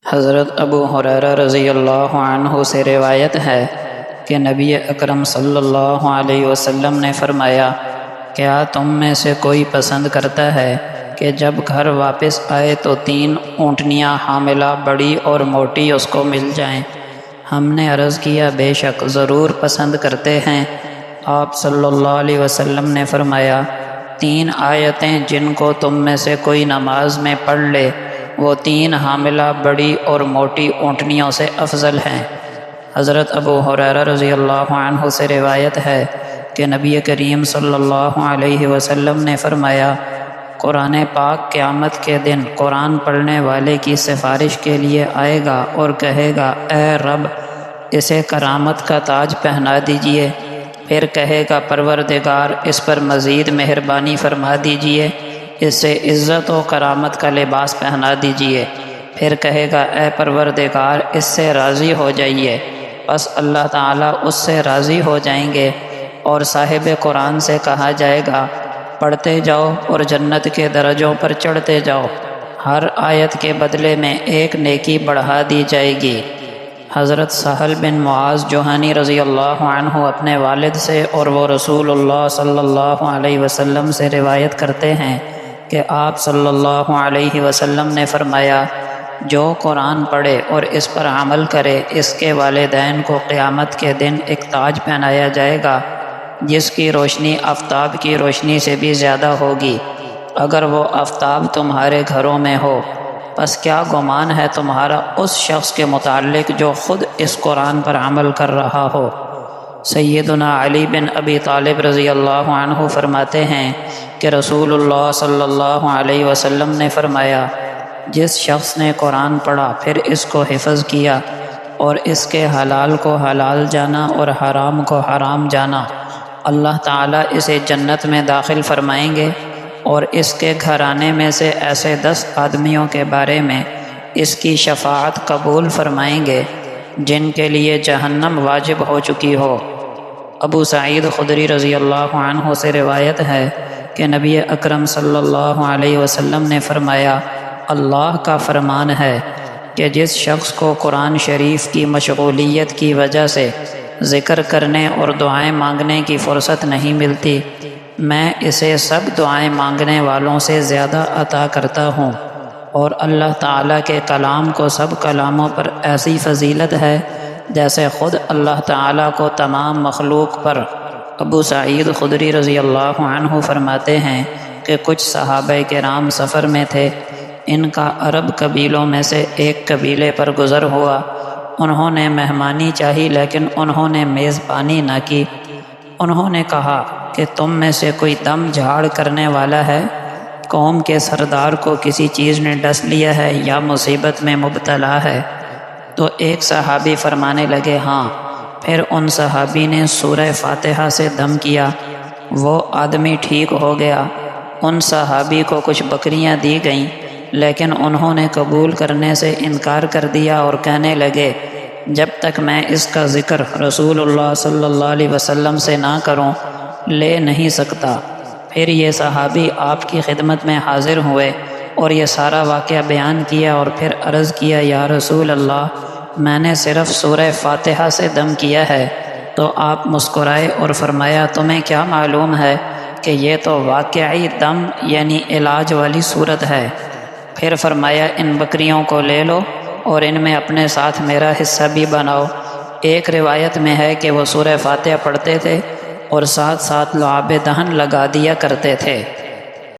حضرت ابو ہریرہ رضی اللہ عنہ سے روایت ہے کہ نبی اکرم صلی اللہ علیہ وسلم نے فرمایا، کیا تم میں سے کوئی پسند کرتا ہے کہ جب گھر واپس آئے تو 3 اونٹنیاں حاملہ بڑی اور موٹی اس کو مل جائیں؟ ہم نے عرض کیا، بے شک ضرور پسند کرتے ہیں۔ آپ صلی اللہ علیہ وسلم نے فرمایا، 3 آیتیں جن کو تم میں سے کوئی نماز میں پڑھ لے وہ 3 حاملہ بڑی اور موٹی اونٹنیوں سے افضل ہیں۔ حضرت ابو ہریرہ رضی اللہ عنہ سے روایت ہے کہ نبی کریم صلی اللہ علیہ وسلم نے فرمایا، قرآن پاک قیامت کے دن قرآن پڑھنے والے کی سفارش کے لیے آئے گا اور کہے گا، اے رب، اسے کرامت کا تاج پہنا دیجئے۔ پھر کہے گا، پروردگار، اس پر مزید مہربانی فرما دیجئے، اسے عزت و کرامت کا لباس پہنا دیجئے۔ پھر کہے گا، اے پروردگار، اس سے راضی ہو جائیے۔ بس اللہ تعالیٰ اس سے راضی ہو جائیں گے اور صاحب قرآن سے کہا جائے گا، پڑھتے جاؤ اور جنت کے درجوں پر چڑھتے جاؤ، ہر آیت کے بدلے میں 1 نیکی بڑھا دی جائے گی۔ حضرت سہل بن معاذ جوہنی رضی اللہ عنہ اپنے والد سے اور وہ رسول اللہ صلی اللہ علیہ وسلم سے روایت کرتے ہیں کہ آپ صلی اللہ علیہ وسلم نے فرمایا، جو قرآن پڑھے اور اس پر عمل کرے، اس کے والدین کو قیامت کے دن ایک تاج پہنایا جائے گا جس کی روشنی آفتاب کی روشنی سے بھی زیادہ ہوگی، اگر وہ آفتاب تمہارے گھروں میں ہو۔ پس کیا گمان ہے تمہارا اس شخص کے متعلق جو خود اس قرآن پر عمل کر رہا ہو؟ سیدنا علی بن ابی طالب رضی اللہ عنہ فرماتے ہیں کہ رسول اللہ صلی اللہ علیہ وسلم نے فرمایا، جس شخص نے قرآن پڑھا پھر اس کو حفظ کیا اور اس کے حلال کو حلال جانا اور حرام کو حرام جانا، اللہ تعالیٰ اسے جنت میں داخل فرمائیں گے اور اس کے گھرانے میں سے ایسے 10 آدمیوں کے بارے میں اس کی شفاعت قبول فرمائیں گے جن کے لیے جہنم واجب ہو چکی ہو۔ ابو سعید خدری رضی اللہ عنہ سے روایت ہے کہ نبی اکرم صلی اللہ علیہ وسلم نے فرمایا، اللہ کا فرمان ہے کہ جس شخص کو قرآن شریف کی مشغولیت کی وجہ سے ذکر کرنے اور دعائیں مانگنے کی فرصت نہیں ملتی، میں اسے سب دعائیں مانگنے والوں سے زیادہ عطا کرتا ہوں، اور اللہ تعالیٰ کے کلام کو سب کلاموں پر ایسی فضیلت ہے جیسے خود اللہ تعالیٰ کو تمام مخلوق پر۔ ابو سعید خدری رضی اللہ عنہ فرماتے ہیں کہ کچھ صحابہ کرام سفر میں تھے، ان کا عرب قبیلوں میں سے ایک قبیلے پر گزر ہوا، انہوں نے مہمانی چاہی لیکن انہوں نے میزبانی نہ کی۔ انہوں نے کہا کہ تم میں سے کوئی دم جھاڑ کرنے والا ہے؟ قوم کے سردار کو کسی چیز نے ڈس لیا ہے یا مصیبت میں مبتلا ہے؟ تو ایک صحابی فرمانے لگے، ہاں۔ پھر ان صحابی نے سورہ فاتحہ سے دم کیا، وہ آدمی ٹھیک ہو گیا۔ ان صحابی کو کچھ بکریاں دی گئیں لیکن انہوں نے قبول کرنے سے انکار کر دیا اور کہنے لگے، جب تک میں اس کا ذکر رسول اللہ صلی اللہ علیہ وسلم سے نہ کروں لے نہیں سکتا۔ پھر یہ صحابی آپ کی خدمت میں حاضر ہوئے اور یہ سارا واقعہ بیان کیا اور پھر عرض کیا، یا رسول اللہ، میں نے صرف سورہ فاتحہ سے دم کیا ہے۔ تو آپ مسکرائے اور فرمایا، تمہیں کیا معلوم ہے کہ یہ تو واقعی دم یعنی علاج والی صورت ہے۔ پھر فرمایا، ان بکریوں کو لے لو اور ان میں اپنے ساتھ میرا حصہ بھی بناؤ۔ ایک روایت میں ہے کہ وہ سورہ فاتحہ پڑھتے تھے اور ساتھ ساتھ لعاب دہن لگا دیا کرتے تھے۔